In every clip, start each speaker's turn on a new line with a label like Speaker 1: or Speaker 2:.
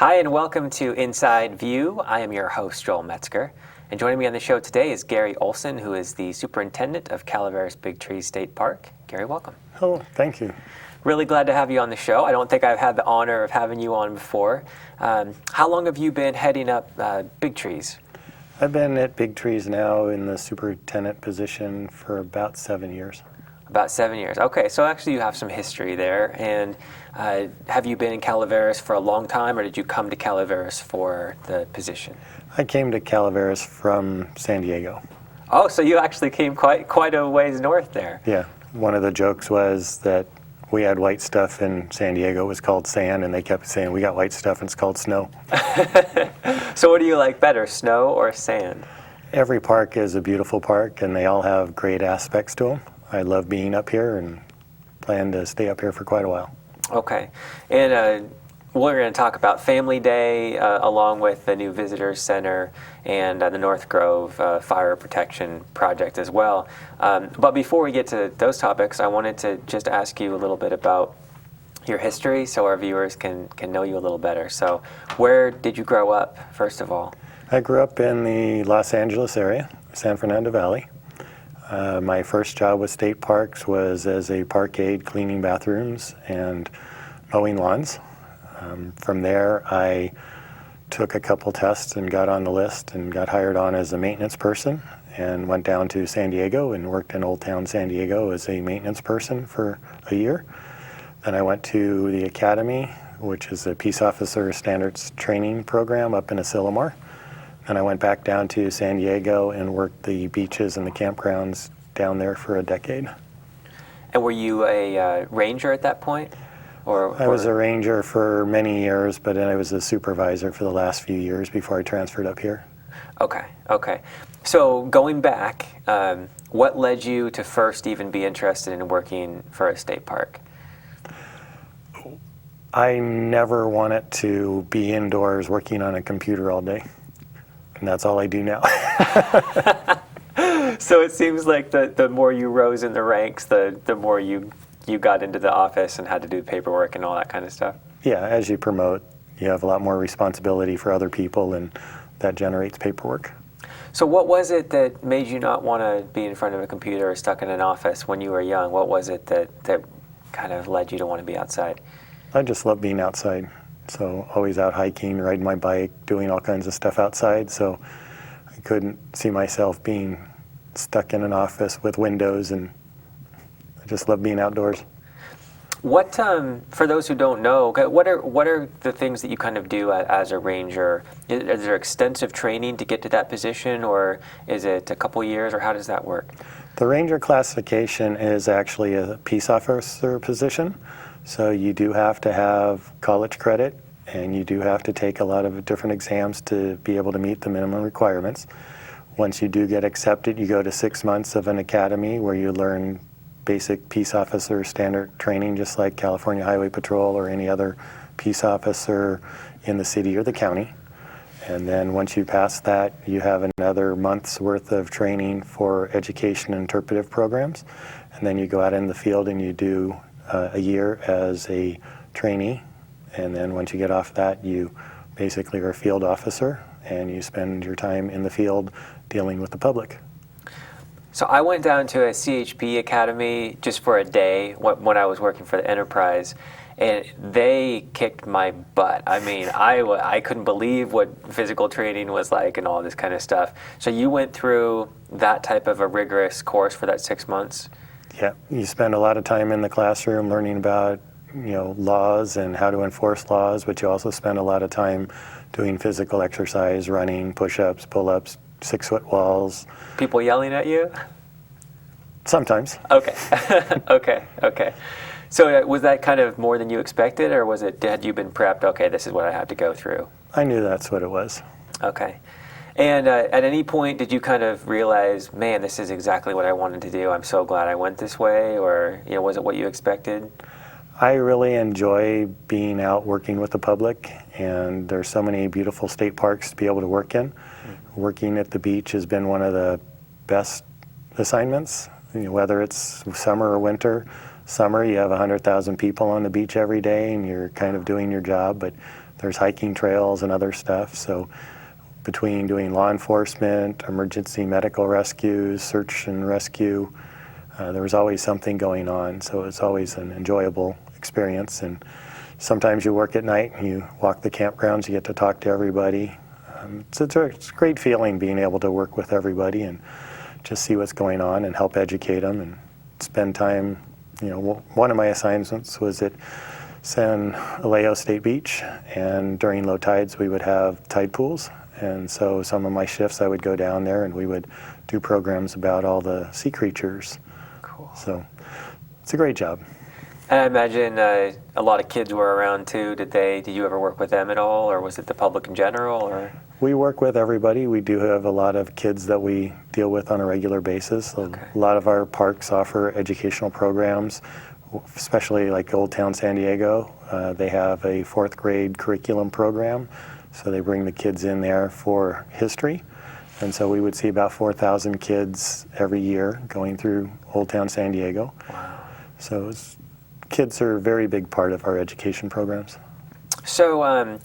Speaker 1: Hi, and welcome to Inside View. I am your host, Joel Metzger. And joining me on the show today is Gary Olson, who is the Superintendent of Calaveras Big Trees State Park. Gary, welcome.
Speaker 2: Oh, thank you.
Speaker 1: Really glad to have you on the show. I don't think I've had the honor of having you on before. How long have you been heading up Big Trees?
Speaker 2: I've been at Big Trees now in the superintendent position for about 7 years.
Speaker 1: About 7 years. Okay, so actually you have some history there. And have you been in Calaveras for a long time, or did you come to Calaveras for the position?
Speaker 2: I came to Calaveras from San Diego.
Speaker 1: Oh, so you actually came quite a ways north there.
Speaker 2: Yeah, one of the jokes was that we had white stuff in San Diego. It was called sand, and they kept saying, we got white stuff and it's called snow.
Speaker 1: So what do you like better, snow or sand?
Speaker 2: Every park is a beautiful park, and they all have great aspects to them. I love being up here and plan to stay up here for quite a while.
Speaker 1: Okay, and we're going to talk about Family Day along with the new Visitors Center and the North Grove Fire Protection Project as well. But before we get to those topics, I wanted to just ask you a little bit about your history so our viewers can know you a little better. So where did you grow up, first of all?
Speaker 2: I grew up in the Los Angeles area, San Fernando Valley. My first job with state parks was as a park aide, cleaning bathrooms and mowing lawns. From there, I took a couple tests and got on the list and got hired on as a maintenance person, and went down to San Diego and worked in Old Town San Diego as a maintenance person for a year. Then I went to the academy, which is a peace officer standards training program up in Asilomar. And I went back down to San Diego and worked the beaches and the campgrounds down there for a decade. And
Speaker 1: were you a ranger at that point?
Speaker 2: I was a ranger for many years, but then I was a supervisor for the last few years before I transferred up here.
Speaker 1: Okay. So going back, what led you to first even be interested in working for a state park?
Speaker 2: I never wanted to be indoors working on a computer all day. And that's all I do now.
Speaker 1: So it seems like the more you rose in the ranks, the more you got into the office and had to do paperwork and all that kind of stuff.
Speaker 2: Yeah, as you promote, you have a lot more responsibility for other people, and that generates paperwork.
Speaker 1: So what was it that made you not want to be in front of a computer or stuck in an office when you were young? What was it that kind of led you to want to be outside?
Speaker 2: I just love being outside. So always out hiking, riding my bike, doing all kinds of stuff outside. So I couldn't see myself being stuck in an office with windows, and I just love being outdoors.
Speaker 1: What, for those who don't know, what are the things that you kind of do as a ranger? Is there extensive training to get to that position, or is it a couple years, or how does that work?
Speaker 2: The ranger classification is actually a peace officer position. So you do have to have college credit, and you do have to take a lot of different exams to be able to meet the minimum requirements. Once you do get accepted, you go to 6 months of an academy where you learn basic peace officer standard training, just like California Highway Patrol or any other peace officer in the city or the county. And then once you pass that, you have another month's worth of training for education and interpretive programs. And then you go out in the field and you do a year as a trainee, and then once you get off that, you basically are a field officer, and you spend your time in the field dealing with the public.
Speaker 1: So I went down to a CHP academy just for a day when I was working for the Enterprise, and they kicked my butt. I mean, I couldn't believe what physical training was like and all this kind of stuff. So you went through that type of a rigorous course for that 6 months?
Speaker 2: Yeah, you spend a lot of time in the classroom learning about, laws and how to enforce laws, but you also spend a lot of time doing physical exercise, running, push-ups, pull-ups, 6-foot walls.
Speaker 1: People yelling at you?
Speaker 2: Sometimes.
Speaker 1: Okay. Okay. So was that kind of more than you expected, or had you been prepped, okay, this is what I have to go through?
Speaker 2: I knew that's what it was.
Speaker 1: Okay. And at any point, did you kind of realize, man, this is exactly what I wanted to do, I'm so glad I went this way, or was it what you expected?
Speaker 2: I really enjoy being out working with the public, and there's so many beautiful state parks to be able to work in. Mm-hmm. Working at the beach has been one of the best assignments, whether it's summer or winter. Summer, you have 100,000 people on the beach every day, and you're kind of doing your job, but there's hiking trails and other stuff. So between doing law enforcement, emergency medical rescues, search and rescue, there was always something going on. So it's always an enjoyable experience. And sometimes you work at night and you walk the campgrounds, you get to talk to everybody. It's a great feeling being able to work with everybody and just see what's going on and help educate them and spend time. One of my assignments was at San Elijo State Beach, and during low tides we would have tide pools. And so some of my shifts I would go down there and we would do programs about all the sea creatures.
Speaker 1: Cool.
Speaker 2: So it's a great job.
Speaker 1: And I imagine a lot of kids were around too. Did you ever work with them at all, or was it the public in general? Or
Speaker 2: we work with everybody. We do have a lot of kids that we deal with on a regular basis.
Speaker 1: Okay.
Speaker 2: A lot of our parks offer educational programs, especially like Old Town San Diego. They have a 4th grade curriculum program, so they bring the kids in there for history. And so we would see about 4,000 kids every year going through Old Town San Diego.
Speaker 1: Wow.
Speaker 2: So kids are a very big part of our education programs.
Speaker 1: So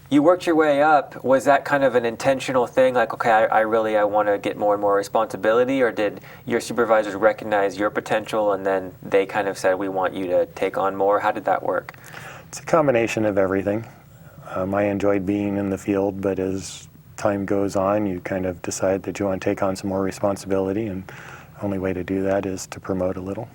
Speaker 1: you worked your way up. Was that kind of an intentional thing? Like, okay, I want to get more and more responsibility, or did your supervisors recognize your potential and then they kind of said, we want you to take on more? How did that work?
Speaker 2: It's a combination of everything. I enjoyed being in the field, but as time goes on, you kind of decide that you want to take on some more responsibility, and the only way to do that is to promote a little.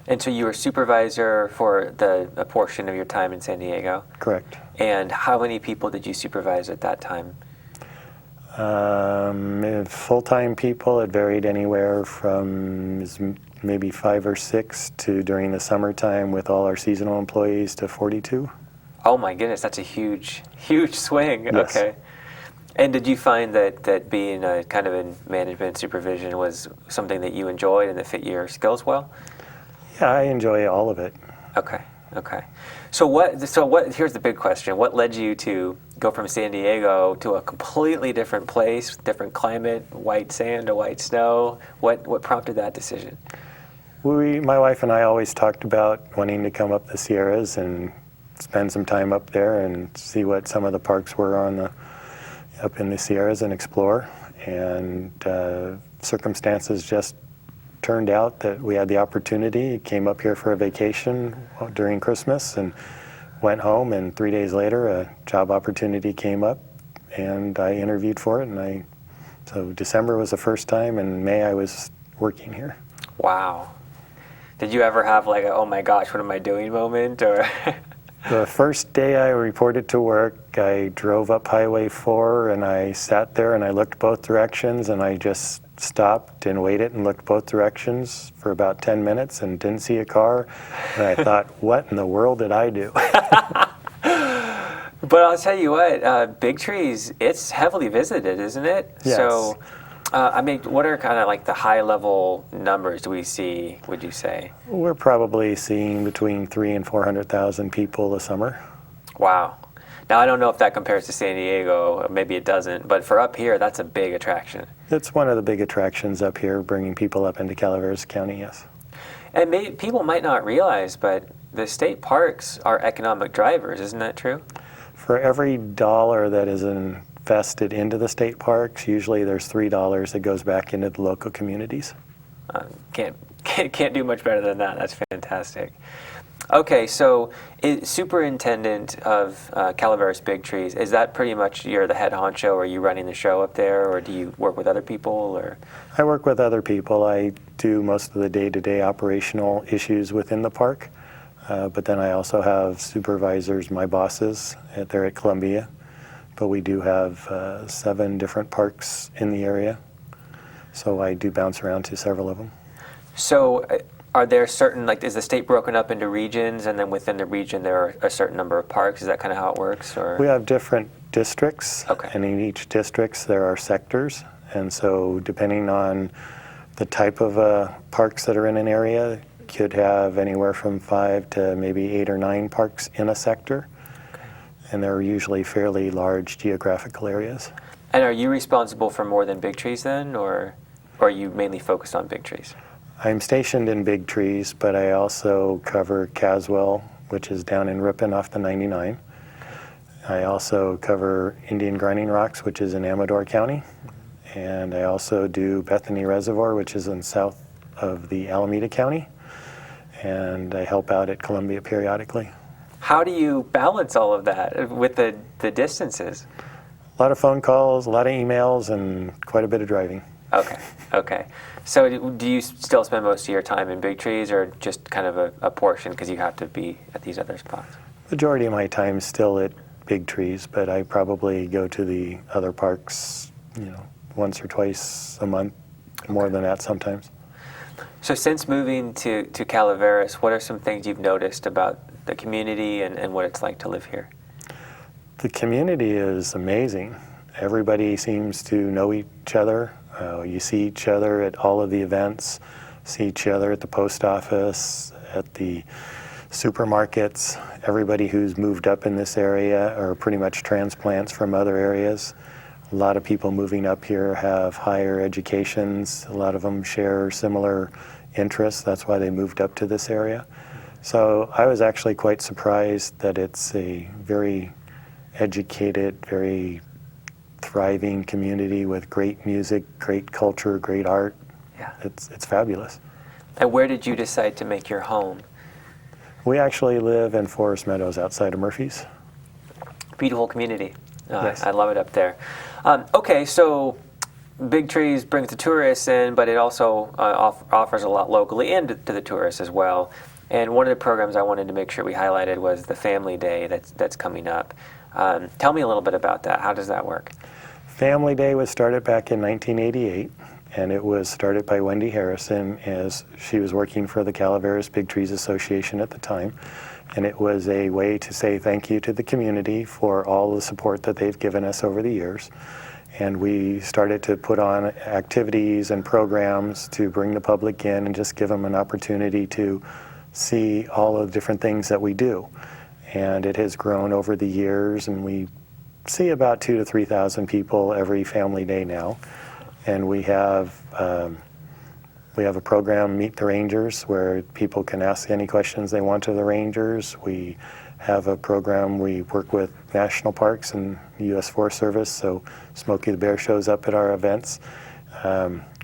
Speaker 1: And so you were supervisor for a portion of your time in San Diego?
Speaker 2: Correct.
Speaker 1: And how many people did you supervise at that time?
Speaker 2: Full-time people, it varied anywhere from maybe 5 or 6 to, during the summertime with all our seasonal employees, to 42.
Speaker 1: Oh my goodness, that's a huge swing.
Speaker 2: Yes.
Speaker 1: Okay. And did you find that being kind of in management supervision was something that you enjoyed and that fit your skills well?
Speaker 2: Yeah, I enjoy all of it.
Speaker 1: Okay. So here's the big question. What led you to go from San Diego to a completely different place, different climate, white sand to white snow? What prompted that decision?
Speaker 2: My wife and I always talked about wanting to come up the Sierras and spend some time up there and see what some of the parks were up in the Sierras and explore. And circumstances just turned out that we had the opportunity. Came up here for a vacation during Christmas and went home, and 3 days later a job opportunity came up and I interviewed for it, and so December was the first time, and May I was working here.
Speaker 1: Wow. Did you ever have like a, oh my gosh, what am I doing moment, or?
Speaker 2: The first day I reported to work, I drove up Highway 4 and I sat there and I looked both directions, and I just stopped and waited and looked both directions for about 10 minutes and didn't see a car. And I thought, what in the world did I do?
Speaker 1: But I'll tell you what, Big Trees, it's heavily visited, isn't it?
Speaker 2: Yes.
Speaker 1: So, what are kind of like the high level numbers do we see, would you say?
Speaker 2: We're probably seeing between 300,000 and 400,000 people a summer.
Speaker 1: Wow. Now, I don't know if that compares to San Diego, maybe it doesn't, but for up here, that's a big attraction.
Speaker 2: It's one of the big attractions up here, bringing people up into Calaveras County, yes.
Speaker 1: And people might not realize, but the state parks are economic drivers, isn't that true?
Speaker 2: For every dollar that is invested into the state parks, usually there's $3 that goes back into the local communities.
Speaker 1: Can't do much better than that. That's fantastic. Okay, so superintendent of Calaveras Big Trees, is that pretty much you're the head honcho? Are you running the show up there, or do you work with other people? Or
Speaker 2: I work with other people. I do most of the day-to-day operational issues within the park, but then I also have supervisors, my bosses, they're at Columbia, but we do have 7 different parks in the area, so I do bounce around to several of them.
Speaker 1: So are there certain, is the state broken up into regions, and then within the region there are a certain number of parks? Is that kind of how it works? Or?
Speaker 2: We have different districts,
Speaker 1: okay.
Speaker 2: And in each district there are sectors, and so depending on the type of parks that are in an area, could have anywhere from 5 to maybe 8 or 9 parks in a sector, okay. And they're usually fairly large geographical areas.
Speaker 1: And are you responsible for more than Big Trees then, or are you mainly focused on Big Trees?
Speaker 2: I'm stationed in Big Trees, but I also cover Caswell, which is down in Ripon off the 99. I also cover Indian Grinding Rocks, which is in Amador County. And I also do Bethany Reservoir, which is in south of the Alameda County. And I help out at Columbia periodically.
Speaker 1: How do you balance all of that with the distances?
Speaker 2: A lot of phone calls, a lot of emails, and quite a bit of driving.
Speaker 1: Okay, okay. So do you still spend most of your time in Big Trees, or just kind of a portion because you have to be at these other spots?
Speaker 2: Majority of my time is still at Big Trees, but I probably go to the other parks, once or twice a month, more than that sometimes.
Speaker 1: So since moving to Calaveras, what are some things you've noticed about the community and what it's like to live here?
Speaker 2: The community is amazing. Everybody seems to know each other. You see each other at all of the events, see each other at the post office, at the supermarkets. Everybody who's moved up in this area are pretty much transplants from other areas. A lot of people moving up here have higher educations. A lot of them share similar interests. That's why they moved up to this area. So I was actually quite surprised that it's a very educated, very thriving community with great music, great culture, great art.
Speaker 1: Yeah.
Speaker 2: It's fabulous.
Speaker 1: And where did you decide to make your home?
Speaker 2: We actually live in Forest Meadows outside of Murphy's.
Speaker 1: Beautiful community.
Speaker 2: Yes.
Speaker 1: I love it up there. Okay, so Big Trees brings the tourists in, but it also offers a lot locally and to the tourists as well. And one of the programs I wanted to make sure we highlighted was the Family Day that's coming up. Tell me a little bit about that. How does that work?
Speaker 2: Family Day was started back in 1988, and it was started by Wendy Harrison as she was working for the Calaveras Big Trees Association at the time. And it was a way to say thank you to the community for all the support that they've given us over the years. And we started to put on activities and programs to bring the public in and just give them an opportunity to see all of the different things that we do. And it has grown over the years, and we see about 2,000 to 3,000 people every Family Day now. And we have a program, Meet the Rangers, where people can ask any questions they want of the Rangers. We have a program, we work with national parks and the U.S. Forest Service, so Smokey the Bear shows up at our events.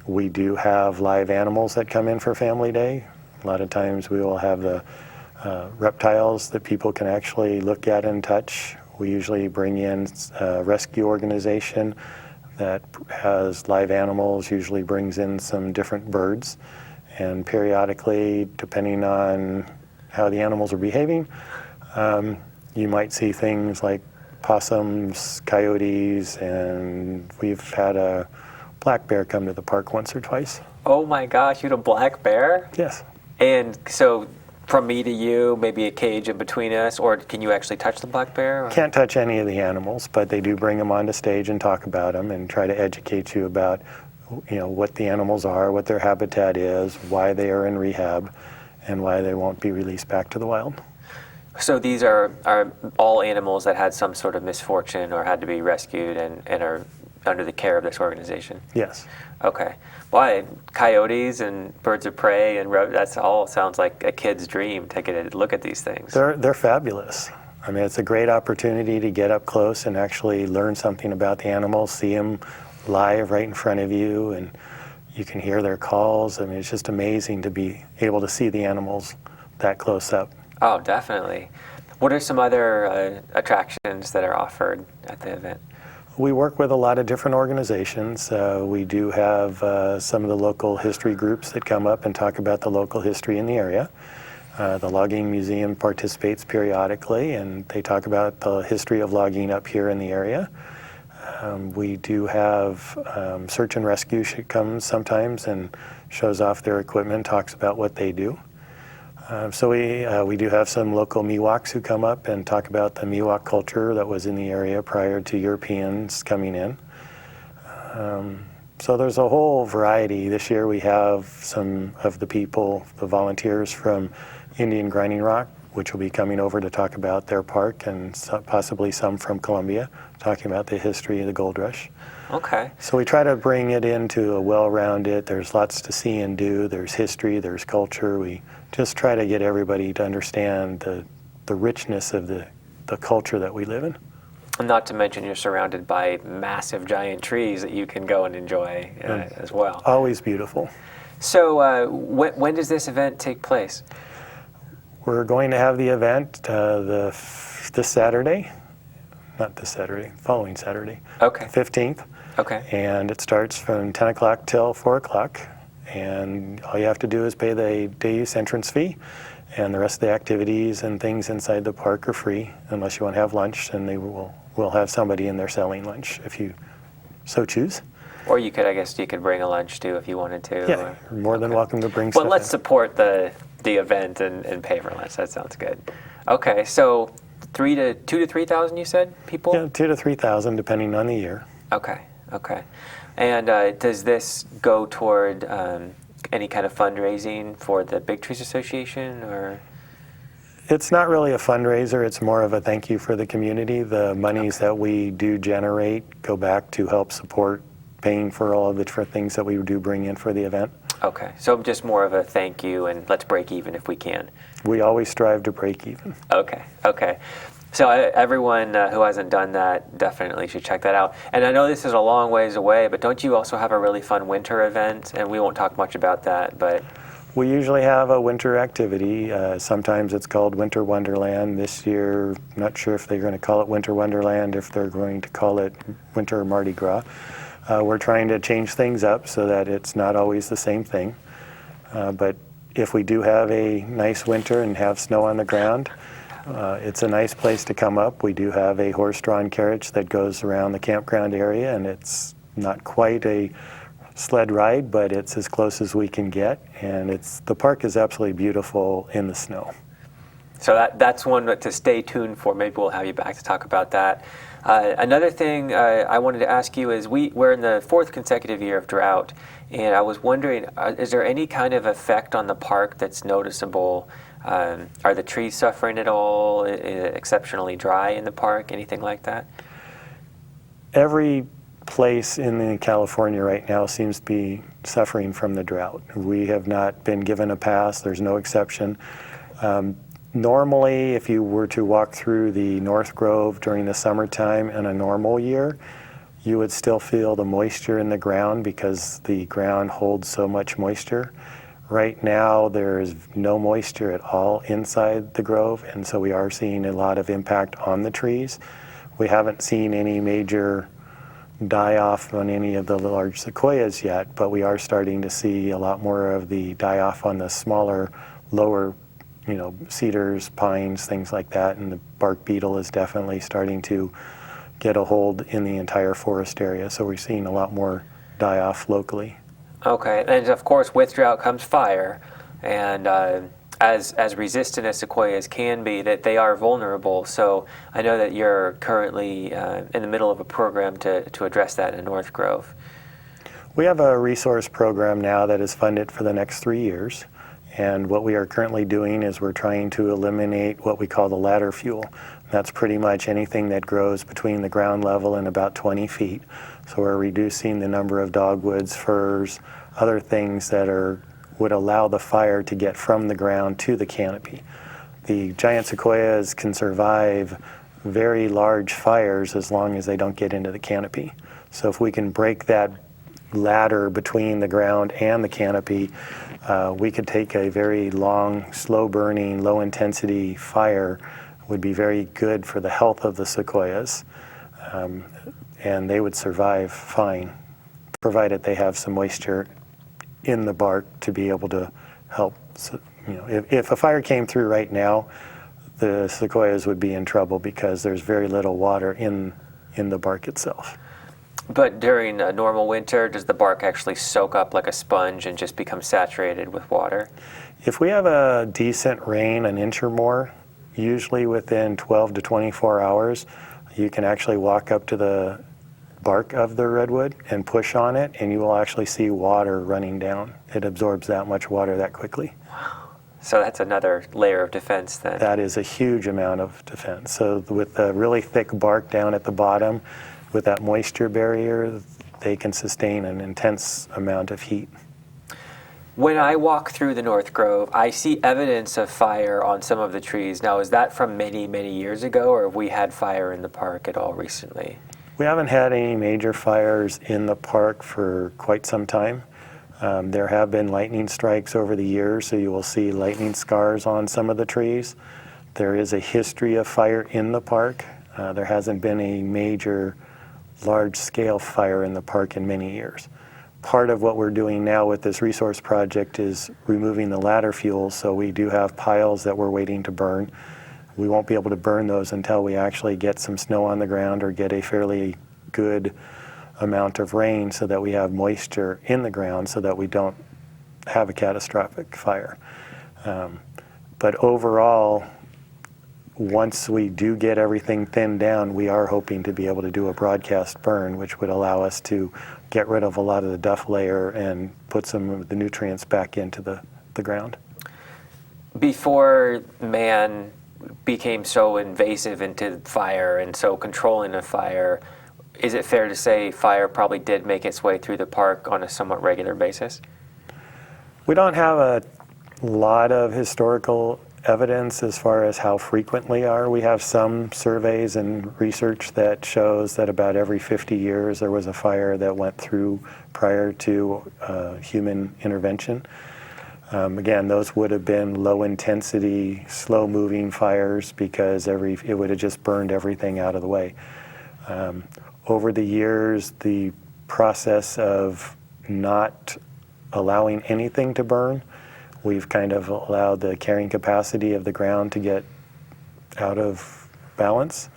Speaker 2: We do have live animals that come in for Family Day. A lot of times we will have the reptiles that people can actually look at and touch. We usually bring in a rescue organization that has live animals, usually brings in some different birds. And periodically, depending on how the animals are behaving, you might see things like possums, coyotes, and we've had a black bear come to the park once or twice.
Speaker 1: Oh my gosh, you had a black bear?
Speaker 2: Yes.
Speaker 1: And so from me to you, maybe a cage in between us, or can you actually touch the black bear? Or?
Speaker 2: Can't touch any of the animals, but they do bring them onto stage and talk about them and try to educate you about what the animals are, what their habitat is, why they are in rehab, and why they won't be released back to the wild.
Speaker 1: So these are all animals that had some sort of misfortune or had to be rescued and are under the care of this organization?
Speaker 2: Yes.
Speaker 1: Okay. Well, coyotes and birds of prey and that's all sounds like a kid's dream to get a look at these things.
Speaker 2: They're fabulous. I mean, it's a great opportunity to get up close and actually learn something about the animals, see them live right in front of you, and you can hear their calls. I mean, it's just amazing to be able to see the animals that close up.
Speaker 1: Oh, definitely. What are some other attractions that are offered at the event?
Speaker 2: We work with a lot of different organizations. We do have some of the local history groups that come up and talk about the local history in the area. The Logging Museum participates periodically, and they talk about the history of logging up here in the area. We do have Search and Rescue comes sometimes and shows off their equipment, talks about what they do. So we do have some local Miwoks who come up and talk about the Miwok culture that was in the area prior to Europeans coming in. So there's a whole variety. This year we have some of the people, the volunteers from Indian Grinding Rock, which will be coming over to talk about their park, and possibly some from Columbia, talking about the history of the gold rush.
Speaker 1: Okay.
Speaker 2: So we try to bring it into a well-rounded, there's lots to see and do, there's history, there's culture. We just try to get everybody to understand the richness of the culture that we live in.
Speaker 1: Not to mention you're surrounded by massive giant trees that you can go and enjoy as well.
Speaker 2: Always beautiful.
Speaker 1: So when does this event take place?
Speaker 2: We're going to have the event this Saturday, not this Saturday, following Saturday,
Speaker 1: Okay.
Speaker 2: 15th.
Speaker 1: Okay.
Speaker 2: And it starts from 10 o'clock till 4 o'clock. And all you have to do is pay the day use entrance fee. And the rest of the activities and things inside the park are free, unless you want to have lunch, and we'll have somebody in there selling lunch if you so choose.
Speaker 1: Or you could, I guess, you could bring a lunch too if you wanted to.
Speaker 2: Yeah, you're more than welcome to bring
Speaker 1: Well,
Speaker 2: stuff
Speaker 1: let's
Speaker 2: in.
Speaker 1: support the event and pay for lunch. That sounds good. Okay, so 2,000 to 3,000, you said, people?
Speaker 2: Yeah, 2,000 to 3,000 depending on the year.
Speaker 1: Okay, okay. And does this go toward any kind of fundraising for the Big Trees Association, or?
Speaker 2: It's not really a fundraiser, it's more of a thank you for the community. The monies that we do generate go back to help support paying for all of the different things that we do bring in for the event.
Speaker 1: Okay, so just more of a thank you and let's break even if we can.
Speaker 2: We always strive to break even.
Speaker 1: Okay, okay. So everyone who hasn't done that definitely should check that out. And I know this is a long ways away, but don't you also have a really fun winter event? And we won't talk much about that, but...
Speaker 2: We usually have a winter activity. Sometimes it's called Winter Wonderland. This year, not sure if they're going to call it Winter Wonderland, if they're going to call it Winter Mardi Gras. We're trying to change things up so that it's not always the same thing. But if we do have a nice winter and have snow on the ground, it's a nice place to come up. We do have a horse-drawn carriage that goes around the campground area, and it's not quite a sled ride, but it's as close as we can get, and the park is absolutely beautiful in the snow.
Speaker 1: So that's one to stay tuned for. Maybe we'll have you back to talk about that. Another thing I wanted to ask you is we're in the 4th consecutive year of drought, and I was wondering, is there any kind of effect on the park that's noticeable? Are the trees suffering at all? Is it exceptionally dry in the park? Anything like that?
Speaker 2: Every place in California right now seems to be suffering from the drought. We have not been given a pass. There's no exception. Normally, if you were to walk through the North Grove during the summertime in a normal year, you would still feel the moisture in the ground because the ground holds so much moisture. Right now, there is no moisture at all inside the grove, and so we are seeing a lot of impact on the trees. We haven't seen any major die-off on any of the large sequoias yet, but we are starting to see a lot more of the die-off on the smaller, lower, cedars, pines, things like that, and the bark beetle is definitely starting to get a hold in the entire forest area, so we're seeing a lot more die-off locally.
Speaker 1: Okay, and of course with drought comes fire, and as resistant as sequoias can be, that they are vulnerable. So I know that you're currently in the middle of a program to address that in North Grove.
Speaker 2: We have a resource program now that is funded for the next 3 years. And what we are currently doing is we're trying to eliminate what we call the ladder fuel. That's pretty much anything that grows between the ground level and about 20 feet. So we're reducing the number of dogwoods, firs, other things that would allow the fire to get from the ground to the canopy. The giant sequoias can survive very large fires as long as they don't get into the canopy. So if we can break that ladder between the ground and the canopy, we could take a very long, slow-burning, low-intensity fire. Would be very good for the health of the sequoias, and they would survive fine, provided they have some moisture in the bark to be able to help. So, if a fire came through right now, the sequoias would be in trouble because there's very little water in the bark itself.
Speaker 1: But during a normal winter, does the bark actually soak up like a sponge and just become saturated with water?
Speaker 2: If we have a decent rain, an inch or more, usually within 12 to 24 hours, you can actually walk up to the bark of the redwood and push on it, and you will actually see water running down. It absorbs that much water that quickly.
Speaker 1: Wow. So that's another layer of defense then.
Speaker 2: That is a huge amount of defense. So with the really thick bark down at the bottom, with that moisture barrier, they can sustain an intense amount of heat.
Speaker 1: When I walk through the North Grove, I see evidence of fire on some of the trees. Now, is that from many, many years ago, or have we had fire in the park at all recently?
Speaker 2: We haven't had any major fires in the park for quite some time. There have been lightning strikes over the years, so you will see lightning scars on some of the trees. There is a history of fire in the park. There hasn't been a major, large-scale fire in the park in many years. Part of what we're doing now with this resource project is removing the ladder fuels, so we do have piles that we're waiting to burn. We won't be able to burn those until we actually get some snow on the ground or get a fairly good amount of rain so that we have moisture in the ground so that we don't have a catastrophic fire. But overall, once we do get everything thinned down, we are hoping to be able to do a broadcast burn, which would allow us to get rid of a lot of the duff layer and put some of the nutrients back into the ground.
Speaker 1: Before man became so invasive into fire and so controlling of fire, is it fair to say fire probably did make its way through the park on a somewhat regular basis?
Speaker 2: We don't have a lot of historical evidence as far as how frequently are. We have some surveys and research that shows that about every 50 years there was a fire that went through prior to human intervention. Again, those would have been low intensity, slow moving fires because it would have just burned everything out of the way. Over the years, the process of not allowing anything to burn, we've kind of allowed the carrying capacity of the ground to get out of balance.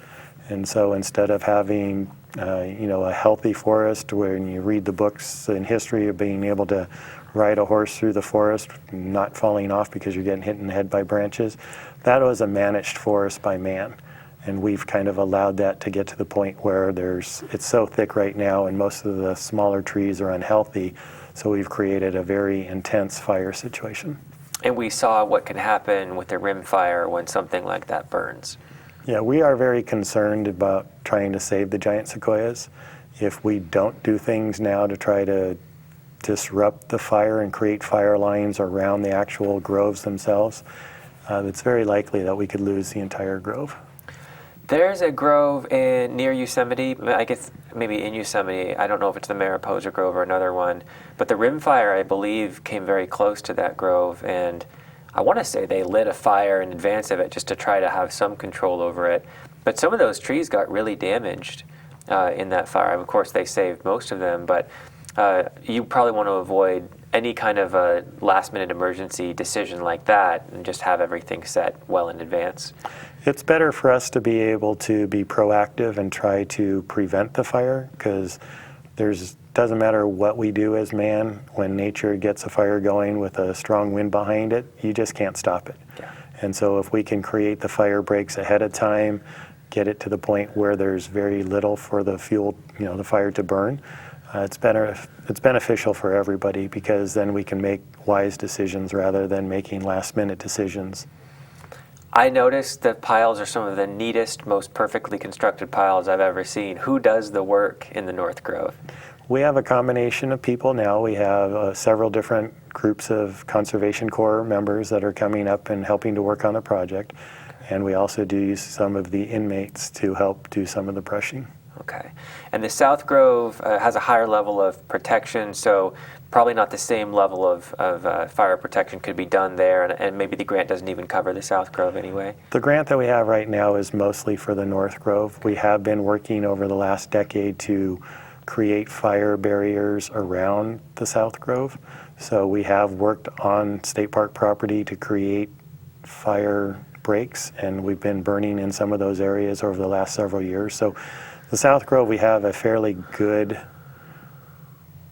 Speaker 2: And so instead of having a healthy forest where you read the books in history of being able to ride a horse through the forest, not falling off because you're getting hit in the head by branches, that was a managed forest by man. And we've kind of allowed that to get to the point where it's so thick right now and most of the smaller trees are unhealthy. So we've created a very intense fire situation.
Speaker 1: And we saw what can happen with a rim fire when something like that burns.
Speaker 2: Yeah, we are very concerned about trying to save the giant sequoias. If we don't do things now to try to disrupt the fire and create fire lines around the actual groves themselves, it's very likely that we could lose the entire grove.
Speaker 1: There's a grove near Yosemite, I guess maybe in Yosemite. I don't know if it's the Mariposa Grove or another one, but the rim fire, I believe, came very close to that grove, and I want to say they lit a fire in advance of it just to try to have some control over it. But some of those trees got really damaged in that fire. Of course, they saved most of them, but you probably want to avoid any kind of a last-minute emergency decision like that and just have everything set well in advance.
Speaker 2: It's better for us to be able to be proactive and try to prevent the fire, because doesn't matter what we do as man, when nature gets a fire going with a strong wind behind it, you just can't stop it.
Speaker 1: Yeah.
Speaker 2: And so if we can create the fire breaks ahead of time, get it to the point where there's very little for the fuel, the fire to burn, it's beneficial for everybody, because then we can make wise decisions rather than making last-minute decisions.
Speaker 1: I noticed that piles are some of the neatest, most perfectly constructed piles I've ever seen. Who does the work in the North Grove?
Speaker 2: We have a combination of people now. We have several different groups of Conservation Corps members that are coming up and helping to work on the project. And we also do use some of the inmates to help do some of the brushing.
Speaker 1: Okay. And the South Grove has a higher level of protection, so probably not the same level of fire protection could be done there, and maybe the grant doesn't even cover the South Grove anyway.
Speaker 2: The grant that we have right now is mostly for the North Grove. We have been working over the last decade to create fire barriers around the South Grove. So we have worked on state park property to create fire breaks, and we've been burning in some of those areas over the last several years. So the South Grove, we have a fairly good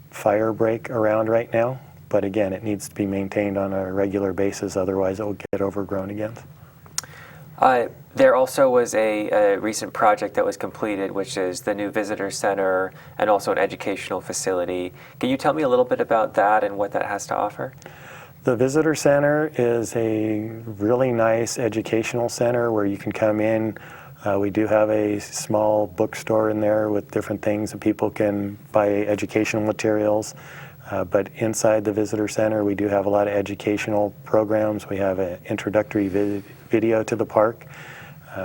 Speaker 2: fire break around right now, but again, it needs to be maintained on a regular basis, otherwise it will get overgrown again.
Speaker 1: There also was a recent project that was completed, which is the new visitor center and also an educational facility. Can you tell me a little bit about that and what that has to offer?
Speaker 2: The visitor center is a really nice educational center where you can come in. We do have a small bookstore in there with different things that people can buy educational materials. But inside the visitor center, we do have a lot of educational programs. We have an introductory video to the park.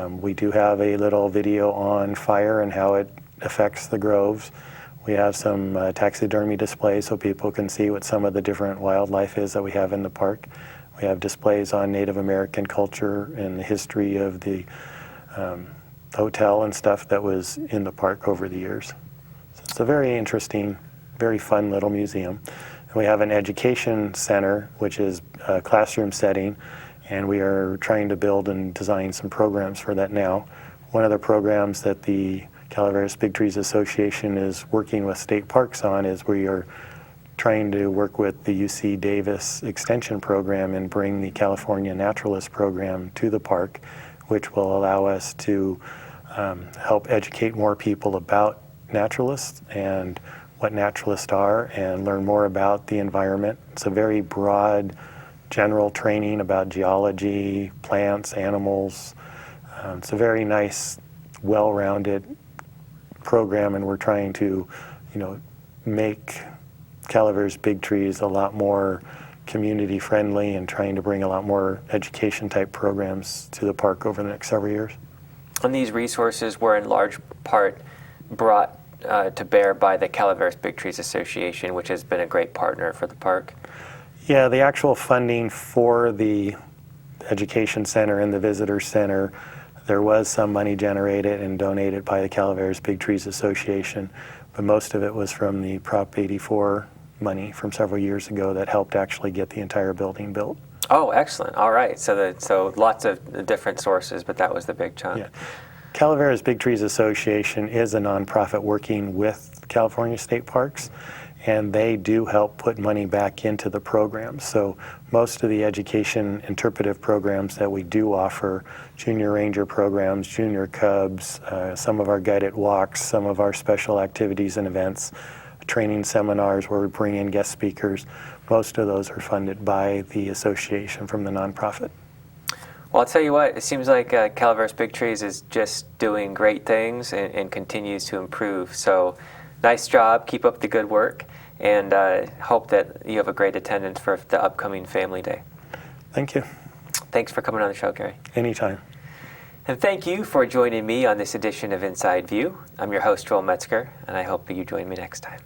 Speaker 2: We do have a little video on fire and how it affects the groves. We have some taxidermy displays so people can see what some of the different wildlife is that we have in the park. We have displays on Native American culture and the history of the hotel and stuff that was in the park over the years. So it's a very interesting, very fun little museum. And we have an education center, which is a classroom setting, and we are trying to build and design some programs for that now. One of the programs that the Calaveras Big Trees Association is working with state parks on is we are trying to work with the UC Davis Extension Program and bring the California Naturalist Program to the park, which will allow us to help educate more people about naturalists and what naturalists are and learn more about the environment. It's a very broad, general training about geology, plants, animals. It's a very nice, well-rounded program, and we're trying to, make Calaveras Big Trees a lot more community friendly and trying to bring a lot more education type programs to the park over the next several years.
Speaker 1: And these resources were in large part brought to bear by the Calaveras Big Trees Association, which has been a great partner for the park.
Speaker 2: Yeah, the actual funding for the education center and the visitor center, there was some money generated and donated by the Calaveras Big Trees Association, but most of it was from the Prop 84 money from several years ago that helped actually get the entire building built.
Speaker 1: Oh, excellent. All right. So lots of different sources, but that was the big chunk.
Speaker 2: Yeah. Calaveras Big Trees Association is a nonprofit working with California State Parks, and they do help put money back into the programs. So most of the education interpretive programs that we do offer, junior ranger programs, junior cubs, some of our guided walks, some of our special activities and events, training seminars where we bring in guest speakers, most of those are funded by the association from the nonprofit.
Speaker 1: Well, I'll tell you what, it seems like Calaveras Big Trees is just doing great things and continues to improve. So nice job, keep up the good work, and hope that you have a great attendance for the upcoming Family Day.
Speaker 2: Thank you.
Speaker 1: Thanks for coming on the show, Gary.
Speaker 2: Anytime.
Speaker 1: And thank you for joining me on this edition of Inside View. I'm your host, Joel Metzger, and I hope you join me next time.